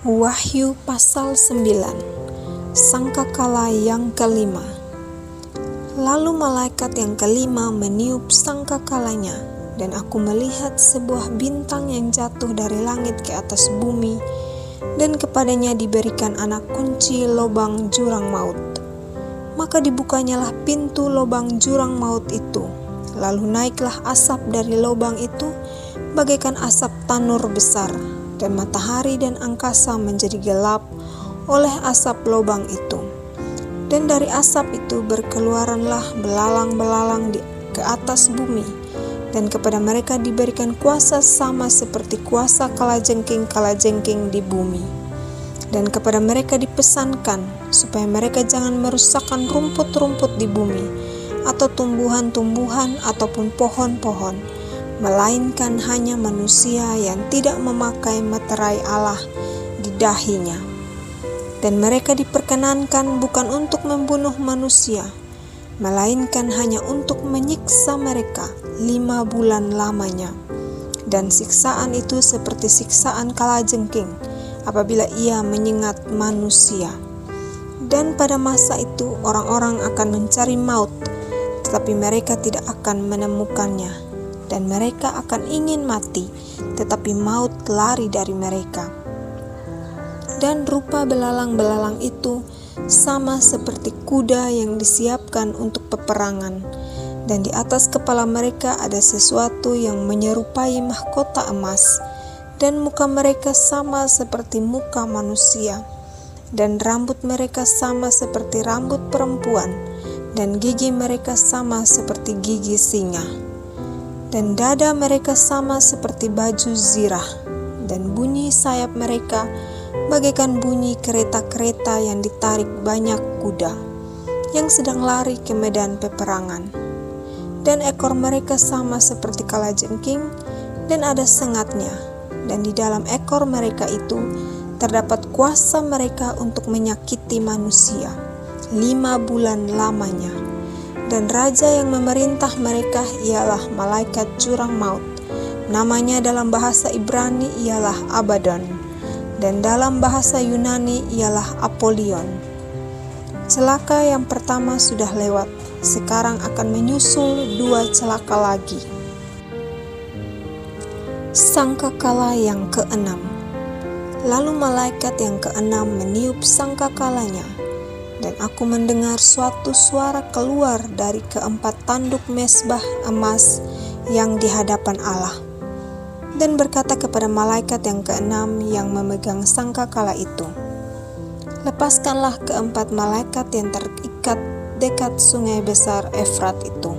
Wahyu pasal 9. Sangkakala yang kelima. Lalu malaikat yang kelima meniup sangkakalanya, dan aku melihat sebuah bintang yang jatuh dari langit ke atas bumi, dan kepadanya diberikan anak kunci lobang jurang maut. Maka dibukanyalah pintu lobang jurang maut itu, lalu naiklah asap dari lobang itu bagaikan asap tanur besar, dan matahari dan angkasa menjadi gelap oleh asap lobang itu. Dan dari asap itu berkeluaranlah belalang-belalang ke atas bumi, dan kepada mereka diberikan kuasa sama seperti kuasa kalajengking-kalajengking di bumi. Dan kepada mereka dipesankan supaya mereka jangan merusakkan rumput-rumput di bumi, atau tumbuhan-tumbuhan ataupun pohon-pohon, melainkan hanya manusia yang tidak memakai meterai Allah di dahinya. Dan mereka diperkenankan bukan untuk membunuh manusia, melainkan hanya untuk menyiksa mereka 5 bulan lamanya. Dan siksaan itu seperti siksaan kalajengking apabila ia menyengat manusia. Dan pada masa itu orang-orang akan mencari maut, tetapi mereka tidak akan menemukannya. Dan mereka akan ingin mati, tetapi maut lari dari mereka. Dan rupa belalang-belalang itu sama seperti kuda yang disiapkan untuk peperangan, dan di atas kepala mereka ada sesuatu yang menyerupai mahkota emas, dan muka mereka sama seperti muka manusia, dan rambut mereka sama seperti rambut perempuan, dan gigi mereka sama seperti gigi singa. Dan dada mereka sama seperti baju zirah, dan bunyi sayap mereka bagaikan bunyi kereta-kereta yang ditarik banyak kuda yang sedang lari ke medan peperangan. Dan ekor mereka sama seperti kalajengking, dan ada sengatnya, dan di dalam ekor mereka itu terdapat kuasa mereka untuk menyakiti manusia 5 bulan lamanya. Dan raja yang memerintah mereka ialah malaikat jurang maut. Namanya dalam bahasa Ibrani ialah Abaddon, dan dalam bahasa Yunani ialah Apolion. Celaka yang pertama sudah lewat, sekarang akan menyusul 2 celaka lagi. Sangkakala yang keenam. Lalu malaikat yang keenam meniup sangkakalanya, dan aku mendengar suatu suara keluar dari keempat tanduk mezbah emas yang di hadapan Allah, dan berkata kepada malaikat yang keenam yang memegang sangkakala itu, "Lepaskanlah keempat malaikat yang terikat dekat sungai besar Efrat itu."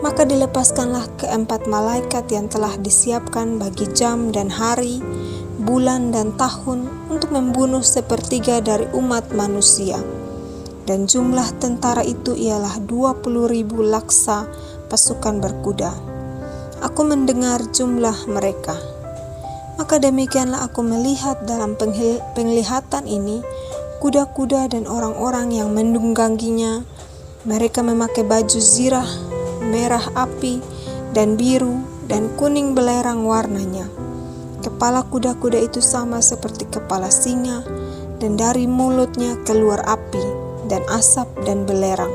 Maka dilepaskanlah keempat malaikat yang telah disiapkan bagi jam dan hari, bulan dan tahun untuk membunuh 1/3 dari umat manusia. Dan jumlah tentara itu ialah 20.000 laksa pasukan berkuda. Aku mendengar jumlah mereka. Maka demikianlah aku melihat dalam penglihatan ini kuda-kuda dan orang-orang yang menungganginya. Mereka memakai baju zirah, merah api, dan biru, dan kuning belerang warnanya. Kepala kuda-kuda itu sama seperti kepala singa, dan dari mulutnya keluar api dan asap dan belerang.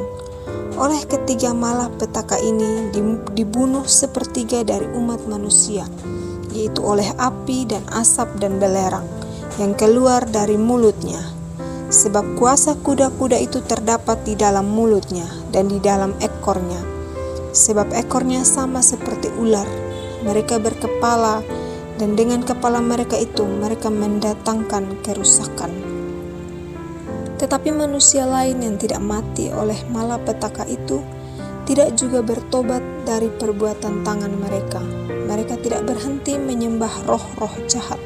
Oleh ketiga malapetaka ini dibunuh 1/3 dari umat manusia, yaitu oleh api dan asap dan belerang yang keluar dari mulutnya. Sebab kuasa kuda-kuda itu terdapat di dalam mulutnya dan di dalam ekornya. Sebab ekornya sama seperti ular, mereka berkepala, dan dengan kepala mereka itu mereka mendatangkan kerusakan. Tetapi manusia lain yang tidak mati oleh malapetaka itu tidak juga bertobat dari perbuatan tangan mereka. Mereka tidak berhenti menyembah roh-roh jahat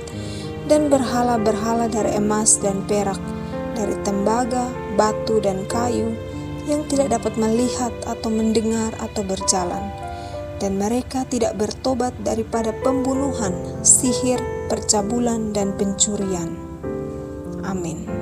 dan berhala-berhala dari emas dan perak, dari tembaga, batu dan kayu, yang tidak dapat melihat atau mendengar atau berjalan. Dan mereka tidak bertobat daripada pembunuhan, sihir, percabulan, dan pencurian. Amin.